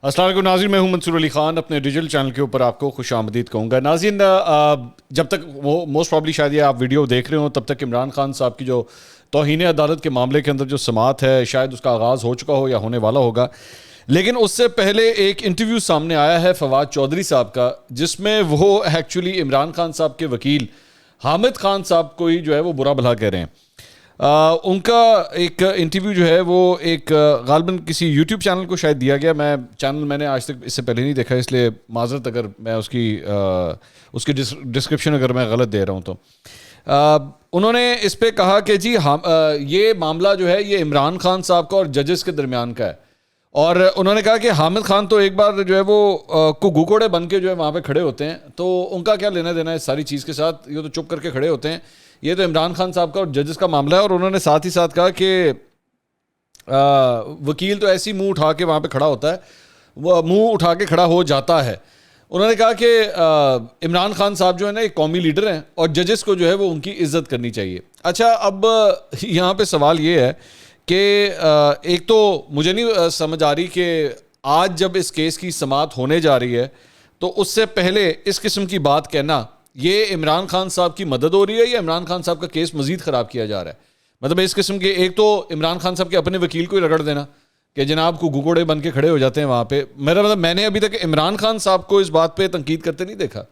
السلام علیکم ناظرین، میں ہوں منصور علی خان، اپنے ڈیجیٹل چینل کے اوپر آپ کو خوش آمدید کہوں گا. ناظرین، جب تک وہ موسٹ پرابلی شاید یہ آپ ویڈیو دیکھ رہے ہوں تب تک عمران خان صاحب کی جو توہین عدالت کے معاملے کے اندر جو سماعت ہے شاید اس کا آغاز ہو چکا ہو یا ہونے والا ہوگا. لیکن اس سے پہلے ایک انٹرویو سامنے آیا ہے فواد چودھری صاحب کا، جس میں وہ ایکچولی عمران خان صاحب کے وکیل حامد خان صاحب کو ہی جو ہے وہ برا بھلا کہہ رہے ہیں. ان کا ایک انٹرویو جو ہے وہ ایک غالباً کسی یوٹیوب چینل کو شاید دیا گیا. میں نے آج تک اس سے پہلے نہیں دیکھا، اس لیے معذرت اگر میں اس کی ڈسکرپشن اگر میں غلط دے رہا ہوں تو. انہوں نے اس پہ کہا کہ جی یہ معاملہ جو ہے یہ عمران خان صاحب کا اور ججز کے درمیان کا ہے، اور انہوں نے کہا کہ حامد خان تو ایک بار جو ہے وہ گھو کوڑے بن کے جو ہے وہاں پہ کھڑے ہوتے ہیں، تو ان کا کیا لینا دینا ہے اس ساری چیز کے ساتھ، یہ تو چپ کر کے کھڑے ہوتے ہیں، یہ تو عمران خان صاحب کا اور ججز کا معاملہ ہے. اور انہوں نے ساتھ ہی ساتھ کہا کہ وکیل تو ایسی منہ اٹھا کے وہاں پہ کھڑا ہوتا ہے، وہ منہ اٹھا کے کھڑا ہو جاتا ہے. انہوں نے کہا کہ عمران خان صاحب جو ہے نا ایک قومی لیڈر ہیں اور ججز کو جو ہے وہ ان کی عزت کرنی چاہیے. اچھا، اب یہاں پہ سوال یہ ہے کہ ایک تو مجھے نہیں سمجھ آ رہی کہ آج جب اس کیس کی سماعت ہونے جا رہی ہے تو اس سے پہلے اس قسم کی بات کہنا، یہ عمران خان صاحب کی مدد ہو رہی ہے یا عمران خان صاحب کا کیس مزید خراب کیا جا رہا ہے؟ مطلب اس قسم کے ایک تو عمران خان صاحب کے اپنے وکیل کو ہی رگڑ دینا کہ جناب کو گھوڑے بن کے کھڑے ہو جاتے ہیں وہاں پہ. میرا مطلب میں نے ابھی تک عمران خان صاحب کو اس بات پہ تنقید کرتے نہیں دیکھا.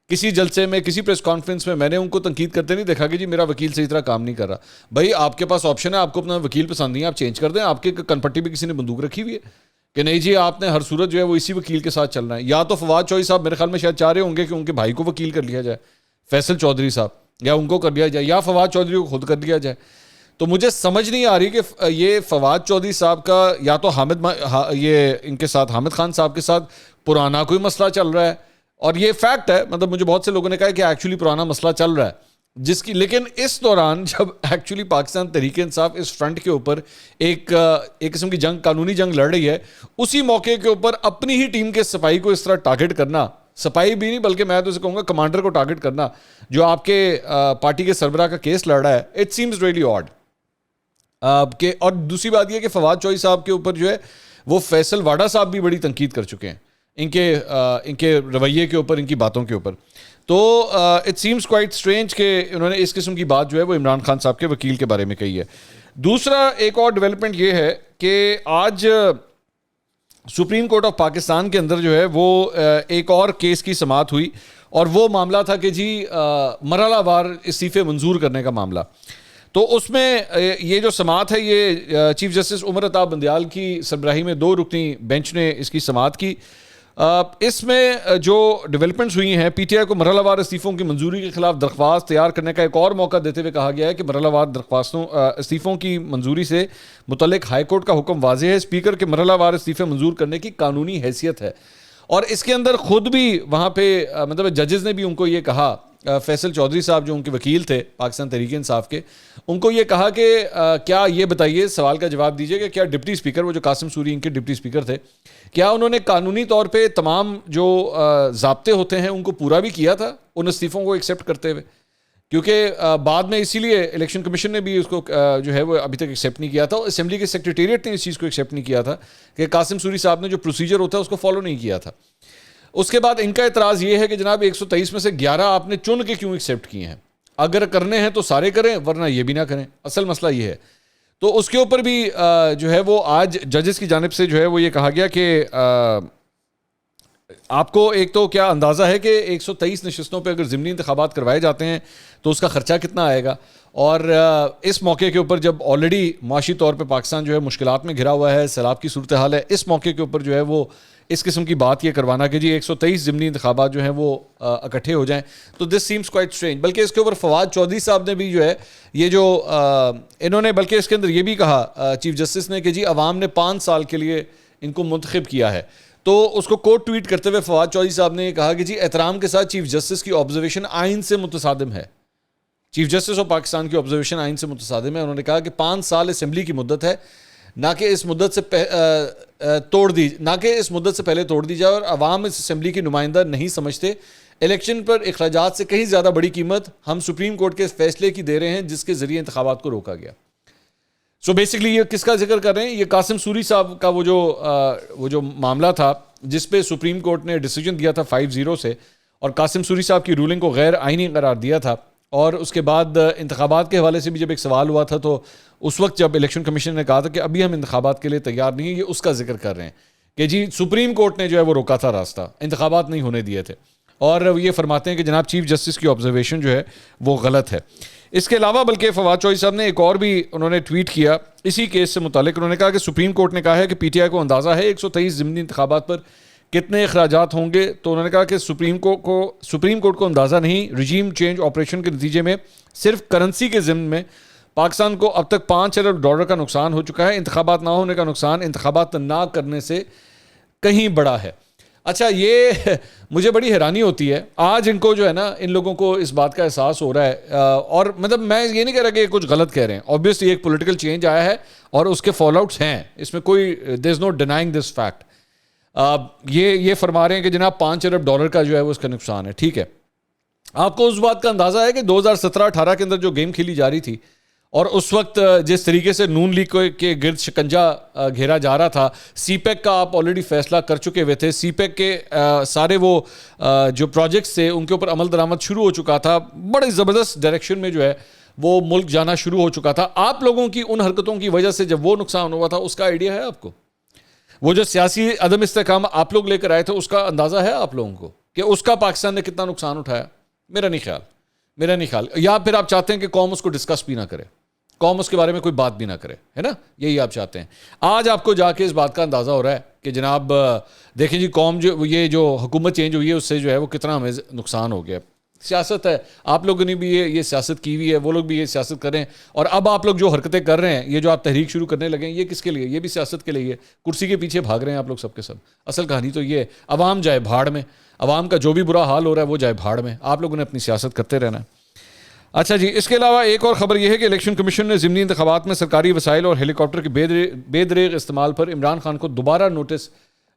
کسی جلسے میں، کسی پریس کانفرنس میں نے ان کو تنقید کرتے نہیں دیکھا کہ جی میرا وکیل صحیح طرح کام نہیں کر رہا. بھائی آپ کے پاس آپشن ہے، آپ کو اپنا وکیل پسند نہیں ہے آپ چینج کر دیں. آپ کے کنپٹی پہ کسی نے بندوق رکھی ہوئی ہے کہ نہیں جی آپ نے ہر صورت جو ہے وہ اسی وکیل کے ساتھ چلنا ہے. یا تو فواد چودھری صاحب میرے خیال میں شاید چاہ رہے ہوں گے کہ ان کے بھائی کو وکیل کر لیا جائے، فیصل چودھری صاحب، یا ان کو کر لیا جائے یا فواد چودھری کو خود کر لیا جائے. تو مجھے سمجھ نہیں آ رہی کہ یہ فواد چودھری صاحب کا یا تو ان کے ساتھ حامد خان صاحب کے ساتھ پرانا کوئی مسئلہ چل رہا ہے، اور یہ فیکٹ ہے. مطلب مجھے بہت سے لوگوں نے کہا کہ ایکچولی پرانا مسئلہ چل رہا ہے لیکن اس دوران جب ایکچولی پاکستان تحریک انصاف اس فرنٹ کے اوپر ایک قسم کی قانونی جنگ لڑ رہی ہے، اسی موقع کے اوپر اپنی ہی ٹیم کے سپاہی کو اس طرح ٹارگٹ کرنا، سپاہی بھی نہیں بلکہ میں تو اسے کہوں گا کمانڈر کو ٹارگٹ کرنا جو آپ کے پارٹی کے سربراہ کا کیس لڑ رہا ہے، اٹ سیمز ریئلی آڈ. اور دوسری بات یہ کہ فواد چودھری صاحب کے اوپر جو ہے وہ فیصل واڈا صاحب بھی بڑی تنقید کر چکے ہیں ان کے رویے کے اوپر، ان کی باتوں کے اوپر. تو اٹ سیمز کوائٹ اسٹرینج کہ انہوں نے اس قسم کی بات جو ہے وہ عمران خان صاحب کے وکیل کے بارے میں کہی ہے. دوسرا ایک اور ڈیولپمنٹ یہ ہے کہ آج سپریم کورٹ آف پاکستان کے اندر جو ہے وہ ایک اور کیس کی سماعت ہوئی، اور وہ معاملہ تھا کہ جی مرحلہ وار استعفے منظور کرنے کا معاملہ. تو اس میں یہ جو سماعت ہے یہ چیف جسٹس عمر عطا بندیال کی سربراہی میں 2 رکنی بینچ نے اس کی سماعت کی. اس میں جو ڈیولپمنٹس ہوئی ہیں، پی ٹی آئی کو مرحلہ وار استعفوں کی منظوری کے خلاف درخواست تیار کرنے کا ایک اور موقع دیتے ہوئے کہا گیا ہے کہ مرحلہ وار استعفوں کی منظوری سے متعلق ہائی کورٹ کا حکم واضح ہے. اسپیکر کے مرحلہ وار استعفے منظور کرنے کی قانونی حیثیت ہے، اور اس کے اندر خود بھی وہاں پہ مطلب ججز نے بھی ان کو یہ کہا، فیصل چودھری صاحب جو ان کے وکیل تھے پاکستان تحریک انصاف کے، ان کو یہ کہا کہ کیا یہ بتائیے، سوال کا جواب دیجیے کہ کیا ڈپٹی اسپیکر، وہ جو قاسم سوری ان کے ڈپٹی اسپیکر تھے، کیا انہوں نے قانونی طور پہ تمام جو ضابطے ہوتے ہیں ان کو پورا بھی کیا تھا ان استعفوں کو ایکسیپٹ کرتے ہوئے؟ کیونکہ بعد میں اسی لیے الیکشن کمیشن نے بھی اس کو جو ہے وہ ابھی تک ایکسیپٹ نہیں کیا تھا، اسمبلی کے سیکریٹریٹ نے اس چیز کو ایکسیپٹ نہیں کیا تھا کہ قاسم سوری صاحب نے جو پروسیجر ہوتا ہے اس کو فالو نہیں کیا تھا. اس کے بعد ان کا اعتراض یہ ہے کہ جناب 123 میں سے 11 آپ نے چن کے کیوں ایکسیپٹ کیے ہیں؟ اگر کرنے ہیں تو سارے کریں، ورنہ یہ بھی نہ کریں. اصل مسئلہ یہ ہے. تو اس کے اوپر بھی جو ہے وہ آج ججز کی جانب سے جو ہے وہ یہ کہا گیا کہ آپ کو ایک تو کیا اندازہ ہے کہ 123 نشستوں پہ اگر ضمنی انتخابات کروائے جاتے ہیں تو اس کا خرچہ کتنا آئے گا؟ اور اس موقع کے اوپر جب آلریڈی معاشی طور پہ پاکستان جو ہے مشکلات میں گھرا ہوا ہے، سیلاب کی صورتحال ہے، اس موقع کے اوپر جو ہے وہ اس قسم کی بات یہ کروانا کہ جی 123 ضمنی انتخابات جو ہیں وہ اکٹھے ہو جائیں، تو دس سیمز کوائٹ اسٹرینج. بلکہ اس کے اوپر فواد چودھری صاحب نے بھی جو ہے یہ جو انہوں نے بلکہ اس کے اندر یہ بھی کہا چیف جسٹس نے کہ جی عوام نے 5 سال کے لیے ان کو منتخب کیا ہے. تو اس کو کوٹ ٹویٹ کرتے ہوئے فواد چودھری صاحب نے کہا کہ جی احترام کے ساتھ چیف جسٹس کی آبزرویشن آئین سے متصادم ہے. چیف جسٹس آف پاکستان کی آبزرویشن آئین سے متصادم ہے. انہوں نے کہا کہ 5 سال اسمبلی کی مدت ہے، نہ کہ اس مدت سے پہلے توڑ دی جائے، اور عوام اس اسمبلی کی نمائندہ نہیں سمجھتے. الیکشن پر اخراجات سے کہیں زیادہ بڑی قیمت ہم سپریم کورٹ کے فیصلے کی دے رہے ہیں جس کے ذریعے انتخابات کو روکا گیا. سو بیسکلی یہ کس کا ذکر کر رہے ہیں؟ یہ قاسم سوری صاحب کا وہ جو معاملہ تھا جس پہ سپریم کورٹ نے ڈیسیجن دیا تھا 5-0 سے، اور قاسم سوری صاحب کی رولنگ کو غیر آئینی قرار دیا تھا، اور اس کے بعد انتخابات کے حوالے سے بھی جب ایک سوال ہوا تھا تو اس وقت جب الیکشن کمیشن نے کہا تھا کہ ابھی ہم انتخابات کے لیے تیار نہیں ہیں، یہ اس کا ذکر کر رہے ہیں کہ جی سپریم کورٹ نے جو ہے وہ روکا تھا راستہ، انتخابات نہیں ہونے دیے تھے، اور یہ فرماتے ہیں کہ جناب چیف جسٹس کی آبزرویشن جو ہے وہ غلط ہے۔ اس کے علاوہ بلکہ فواد چوہدری صاحب نے ایک اور بھی انہوں نے ٹویٹ کیا اسی کیس سے متعلق، انہوں نے کہا کہ سپریم کورٹ نے کہا ہے کہ پی ٹی آئی کو اندازہ ہے 123 ضمنی انتخابات پر کتنے اخراجات ہوں گے، تو انہوں نے کہا کہ سپریم کورٹ کو اندازہ نہیں، رجیم چینج آپریشن کے نتیجے میں صرف کرنسی کے ضمن میں پاکستان کو اب تک $5 ارب کا نقصان ہو چکا ہے، انتخابات نہ ہونے کا نقصان انتخابات نہ کرنے سے کہیں بڑا ہے۔ اچھا، یہ مجھے بڑی حیرانی ہوتی ہے، آج ان کو جو ہے نا ان لوگوں کو اس بات کا احساس ہو رہا ہے، اور مطلب میں یہ نہیں کہہ رہا کہ یہ کچھ غلط کہہ رہے ہیں، obviously ایک پولیٹیکل چینج آیا ہے اور اس کے فال آؤٹس ہیں، اس میں کوئی there is no denying this fact۔ یہ فرما رہے ہیں کہ جناب $5 ارب کا جو ہے وہ اس کا نقصان ہے، ٹھیک ہے۔ آپ کو اس بات کا اندازہ ہے کہ 2017-18 کے اندر جو گیم کھیلی جا رہی تھی اور اس وقت جس طریقے سے نون لیگ کے گرد شکنجا گھیرا جا رہا تھا، سی پیک کا آپ آلریڈی فیصلہ کر چکے ہوئے تھے، سی پیک کے سارے وہ جو پروجیکٹس تھے ان کے اوپر عمل درآمد شروع ہو چکا تھا، بڑے زبردست ڈائریکشن میں جو ہے وہ ملک جانا شروع ہو چکا تھا۔ آپ لوگوں کی ان حرکتوں کی وجہ سے جب وہ نقصان ہوا تھا اس کا آئیڈیا ہے آپ کو؟ وہ جو سیاسی عدم استحکام آپ لوگ لے کر آئے تھے اس کا اندازہ ہے آپ لوگوں کو کہ اس کا پاکستان نے کتنا نقصان اٹھایا؟ میرا نہیں خیال، یا پھر آپ چاہتے ہیں کہ قوم اس کو ڈسکس بھی نہ کرے، قوم اس کے بارے میں کوئی بات بھی نہ کرے، ہے نا؟ یہی آپ چاہتے ہیں۔ آج آپ کو جا کے اس بات کا اندازہ ہو رہا ہے کہ جناب دیکھیں جی قوم یہ جو حکومت چینج ہوئی ہے اس سے جو ہے وہ کتنا ہمیں نقصان ہو گیا۔ سیاست ہے، آپ لوگوں نے بھی یہ سیاست کی ہوئی ہے، وہ لوگ بھی یہ سیاست کر رہے ہیں، اور اب آپ لوگ جو حرکتیں کر رہے ہیں، یہ جو آپ تحریک شروع کرنے لگے ہیں، یہ کس کے لیے؟ یہ بھی سیاست کے لیے، کرسی کے پیچھے بھاگ رہے ہیں آپ لوگ سب کے سب۔ اصل کہانی تو یہ ہے، عوام جائے بھاڑ میں، عوام کا جو بھی برا حال ہو رہا ہے وہ جائے بھاڑ میں، آپ لوگوں نے اپنی سیاست کرتے رہنا ہے۔ اچھا جی، اس کے علاوہ ایک اور خبر یہ ہے کہ الیکشن کمیشن نے ضمنی انتخابات میں سرکاری وسائل اور ہیلی کاپٹر کے بے دریغ استعمال پر عمران خان کو دوبارہ نوٹس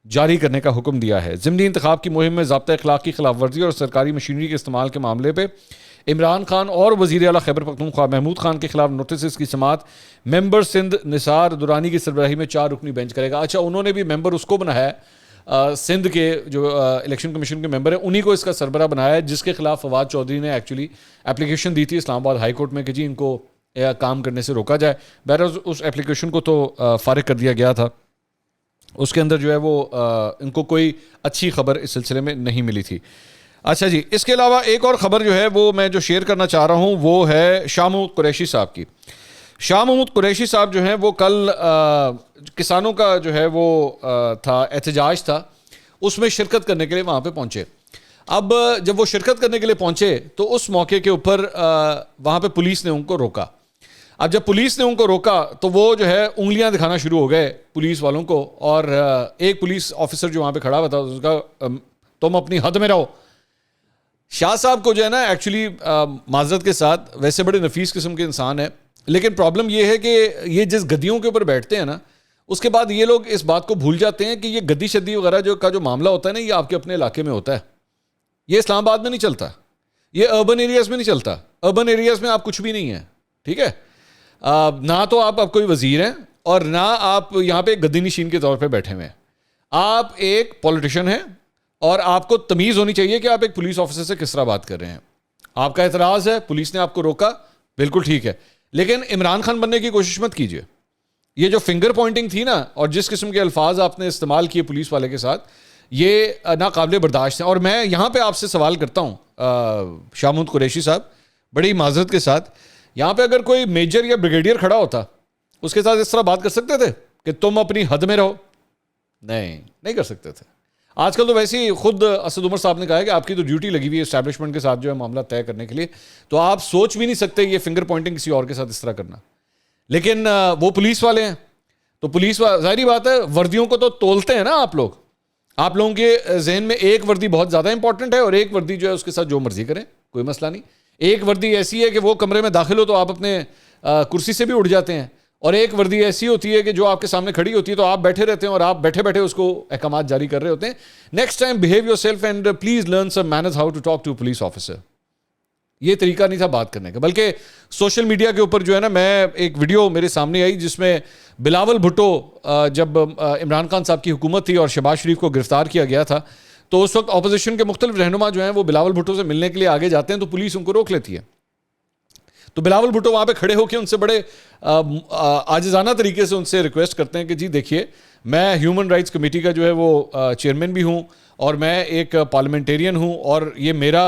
جاری کرنے کا حکم دیا ہے۔ ضمنی انتخاب کی مہم میں ضابطۂ اخلاق کی خلاف ورزی اور سرکاری مشینری کے استعمال کے معاملے پہ عمران خان اور وزیر اعلیٰ خیبر پختونخوا محمود خان کے خلاف نوٹسز کی سماعت ممبر سندھ نثار درانی کی سربراہی میں 4 رکنی بینچ کرے گا۔ اچھا، انہوں نے بھی ممبر اس کو بنایا ہے، سندھ کے جو الیکشن کمیشن کے ممبر ہیں انہی کو اس کا سربراہ بنایا ہے، جس کے خلاف فواد چوہدری نے ایکچولی اپلیکیشن دی تھی اسلام آباد ہائی کورٹ میں کہ جی ان کو کام کرنے سے روکا جائے۔ بہرحال اس اپلیکیشن کو تو فارغ کر دیا گیا تھا، اس کے اندر جو ہے وہ ان کو کوئی اچھی خبر اس سلسلے میں نہیں ملی تھی۔ اچھا جی، اس کے علاوہ ایک اور خبر جو ہے وہ میں جو شیئر کرنا چاہ رہا ہوں وہ ہے شاہ محمود قریشی صاحب کی۔ شاہ محمود قریشی صاحب جو ہیں وہ کل کسانوں کا جو ہے وہ تھا احتجاج تھا، اس میں شرکت کرنے کے لیے وہاں پہ پہنچے۔ اب جب وہ شرکت کرنے کے لیے پہنچے تو اس موقع کے اوپر وہاں پہ پولیس نے ان کو روکا۔ اب جب پولیس نے ان کو روکا تو وہ جو ہے انگلیاں دکھانا شروع ہو گئے پولیس والوں کو، اور ایک پولیس آفیسر جو وہاں پہ کھڑا ہوا تھا اس کا تم اپنی حد میں رہو۔ شاہ صاحب کو جو ہے نا ایکچولی معذرت کے ساتھ ویسے بڑے نفیس قسم کے انسان ہیں، لیکن پرابلم یہ ہے کہ یہ جس گدیوں کے اوپر بیٹھتے ہیں نا اس کے بعد یہ لوگ اس بات کو بھول جاتے ہیں کہ یہ گدی شدی وغیرہ جو معاملہ ہوتا ہے نا یہ آپ کے اپنے علاقے میں ہوتا ہے، یہ اسلام آباد میں نہیں چلتا، یہ اربن ایریاز میں نہیں چلتا۔ اربن ایریاز میں آپ کچھ بھی نہیں ہیں، ٹھیک ہے؟ نہ تو آپ کوئی وزیر ہیں اور نہ آپ یہاں پہ گدی نشین کے طور پہ بیٹھے ہوئے ہیں، آپ ایک پولیٹیشین ہیں اور آپ کو تمیز ہونی چاہیے کہ آپ ایک پولیس آفیسر سے کس طرح بات کر رہے ہیں۔ آپ کا اعتراض ہے، پولیس نے آپ کو روکا، بالکل ٹھیک ہے، لیکن عمران خان بننے کی کوشش مت کیجیے۔ یہ جو فنگر پوائنٹنگ تھی نا اور جس قسم کے الفاظ آپ نے استعمال کیے پولیس والے کے ساتھ، یہ ناقابل برداشت ہے۔ اور میں یہاں پہ آپ سے سوال کرتا ہوں شاہ محمود قریشی صاحب، بڑی معذرت کے ساتھ، یہاں پہ اگر کوئی میجر یا بریگیڈیئر کھڑا ہوتا اس کے ساتھ اس طرح بات کر سکتے تھے کہ تم اپنی حد میں رہو؟ نہیں کر سکتے تھے۔ آج کل تو ویسے ہی خود اسد عمر صاحب نے کہا ہے کہ آپ کی تو ڈیوٹی لگی ہوئی ہے اسٹیبلشمنٹ کے ساتھ جو ہے معاملہ طے کرنے کے لیے، تو آپ سوچ بھی نہیں سکتے یہ فنگر پوائنٹنگ کسی اور کے ساتھ اس طرح کرنا۔ لیکن وہ پولیس والے ہیں تو پولیس ظاہری بات ہے وردیوں کو تو تولتے ہیں نا آپ لوگ، آپ لوگوں کے ذہن میں ایک وردی بہت زیادہ امپورٹنٹ ہے اور ایک وردی جو ہے اس کے ساتھ جو مرضی کریں، کوئی مسئلہ نہیں۔ ایک وردی ایسی ہے کہ وہ کمرے میں داخل ہو تو آپ اپنے کرسی سے بھی اٹھ جاتے ہیں، اور ایک وردی ایسی ہوتی ہے کہ جو آپ کے سامنے کھڑی ہوتی ہے تو آپ بیٹھے رہتے ہیں اور آپ بیٹھے بیٹھے اس کو احکامات جاری کر رہے ہوتے ہیں۔ Next time behave yourself and please learn some manners how to talk to police officer. یہ طریقہ نہیں تھا بات کرنے کا. بلکہ سوشل میڈیا کے اوپر جو ہے نا, میں ایک ویڈیو میرے سامنے آئی جس میں بلاول بھٹو, جب عمران خان صاحب کی حکومت تھی اور شہباز شریف کو گرفتار کیا گیا تھا, تو اس وقت اپوزیشن کے مختلف رہنما جو ہیں وہ بلاول بھٹو سے ملنے کے لیے آگے جاتے ہیں تو پولیس ان کو روک لیتی ہے. تو بلاول بھٹو وہاں پہ کھڑے ہو کے ان سے بڑے عاجزانہ طریقے سے ان سے ریکویسٹ کرتے ہیں کہ جی دیکھیے, میں ہیومن رائٹس کمیٹی کا جو ہے وہ چیئرمین بھی ہوں اور میں ایک پارلیمنٹیرین ہوں, اور یہ میرا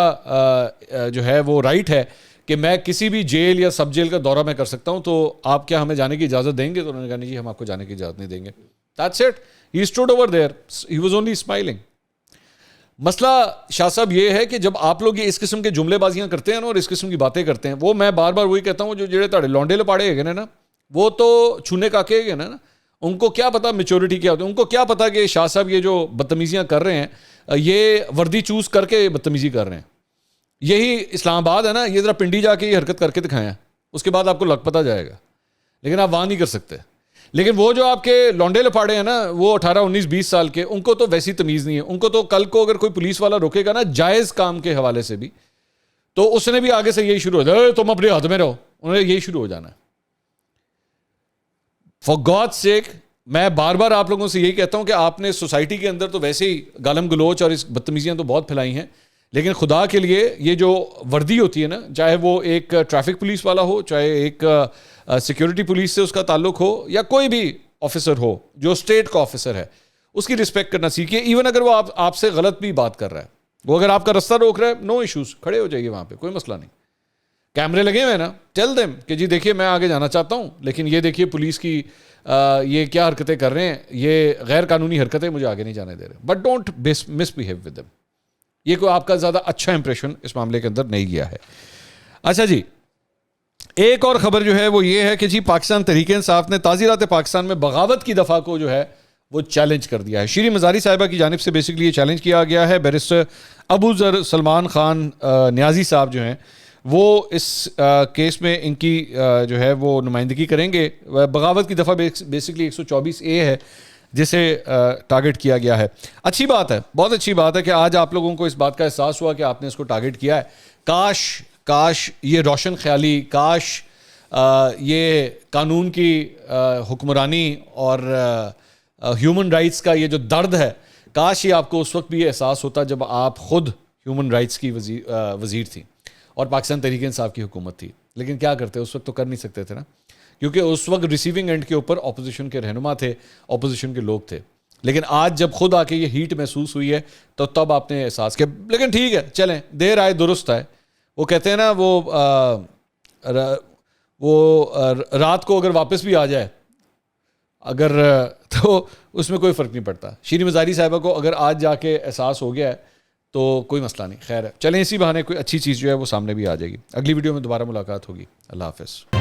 جو ہے وہ رائٹ ہے کہ میں کسی بھی جیل یا سب جیل کا دورہ میں کر سکتا ہوں, تو آپ کیا ہمیں جانے کی اجازت دیں گے؟ تو انہوں نے کہا نہیں جی, ہم آپ کو جانے کی اجازت نہیں دیں گے. That's it. He stood over there. He was only smiling. مسئلہ شاہ صاحب یہ ہے کہ جب آپ لوگ یہ اس قسم کے جملے بازیاں کرتے ہیں نا اور اس قسم کی باتیں کرتے ہیں, وہ میں بار بار وہی کہتا ہوں, جو جڑے تاڑے لونڈے لپاڑے ہے نا, وہ تو چھونے کاکے گے نا, ان کو کیا پتا میچورٹی کیا ہوتی ہے, ان کو کیا پتا کہ شاہ صاحب یہ جو بدتمیزیاں کر رہے ہیں یہ وردی چوز کر کے بدتمیزی کر رہے ہیں. یہی اسلام آباد ہے نا, یہ ذرا پنڈی جا کے یہ حرکت کر کے دکھائیں, اس کے بعد آپ کو لگ پتہ جائے گا, لیکن آپ وہاں نہیں کر سکتے. لیکن وہ جو آپ کے لونڈے لپاڑے ہیں نا, وہ 18 19 20 سال کے, ان کو تو ویسی تمیز نہیں ہے. ان کو تو کل کو اگر کوئی پولیس والا روکے گا نا جائز کام کے حوالے سے بھی, تو اس نے بھی آگے سے یہی شروع ہو جائے, تم اپنے ہاتھ میں رہو, انہوں نے یہی شروع ہو جانا ہے. فار گاڈ سیک, میں بار بار آپ لوگوں سے یہی کہتا ہوں کہ آپ نے سوسائٹی کے اندر تو ویسے ہی گالم گلوچ اور اس بدتمیزیاں تو بہت پھیلائی ہیں, لیکن خدا کے لیے یہ جو وردی ہوتی ہے نا, چاہے وہ ایک ٹریفک پولیس والا ہو, چاہے ایک سیکیورٹی پولیس سے اس کا تعلق ہو, یا کوئی بھی آفیسر ہو جو اسٹیٹ کا آفیسر ہے, اس کی رسپیکٹ کرنا سیکھیے. ایون اگر وہ آپ سے غلط بھی بات کر رہا ہے, وہ اگر آپ کا رستہ روک رہا ہے, نو ایشوز, کھڑے ہو جائیے وہاں پہ, کوئی مسئلہ نہیں. کیمرے لگے ہوئے ہیں نا, ٹیل دیم کہ جی دیکھیے میں آگے جانا چاہتا ہوں, لیکن یہ دیکھیے پولیس کی یہ کیا حرکتیں کر رہے ہیں, یہ غیر قانونی حرکتیں, مجھے آگے نہیں جانے دے رہے. But don't miss behave with them. یہ کوئی آپ کا زیادہ اچھا امپریشن اس معاملے کے اندر نہیں گیا ہے. اچھا جی, ایک اور خبر جو ہے وہ یہ ہے کہ جی پاکستان تحریک انصاف نے تعزیرات پاکستان میں بغاوت کی دفعہ کو جو ہے وہ چیلنج کر دیا ہے. شیریں مزاری صاحبہ کی جانب سے بیسکلی یہ چیلنج کیا گیا ہے. بیرسٹر ابو ذر سلمان خان نیازی صاحب جو ہیں وہ اس کیس میں ان کی جو ہے وہ نمائندگی کریں گے. بغاوت کی دفعہ بیسکلی 124A ہے جسے ٹارگٹ کیا گیا ہے. اچھی بات ہے, بہت اچھی بات ہے کہ آج آپ لوگوں کو اس بات کا احساس ہوا کہ آپ نے اس کو ٹارگٹ کیا ہے. کاش یہ روشن خیالی, کاش یہ قانون کی حکمرانی اور ہیومن رائٹس کا یہ جو درد ہے, کاش یہ آپ کو اس وقت بھی یہ احساس ہوتا جب آپ خود ہیومن رائٹس کی وزیر تھی اور پاکستان تحریک انصاف کی حکومت تھی. لیکن کیا کرتے, اس وقت تو کر نہیں سکتے تھے نا, کیونکہ اس وقت ریسیونگ اینڈ کے اوپر اپوزیشن کے رہنما تھے, اپوزیشن کے لوگ تھے. لیکن آج جب خود آ کے یہ ہیٹ محسوس ہوئی ہے تو تب آپ نے احساس کیا. لیکن ٹھیک ہے, چلیں, دیر آئے درست آئے. وہ کہتے ہیں نا وہ رات کو اگر واپس بھی آ جائے اگر, تو اس میں کوئی فرق نہیں پڑتا. شیریں مزاری صاحبہ کو اگر آج جا کے احساس ہو گیا ہے تو کوئی مسئلہ نہیں. خیر ہے, چلیں اسی بہانے کوئی اچھی چیز جو ہے وہ سامنے بھی آ جائے گی. اگلی ویڈیو میں دوبارہ ملاقات ہوگی. اللہ حافظ.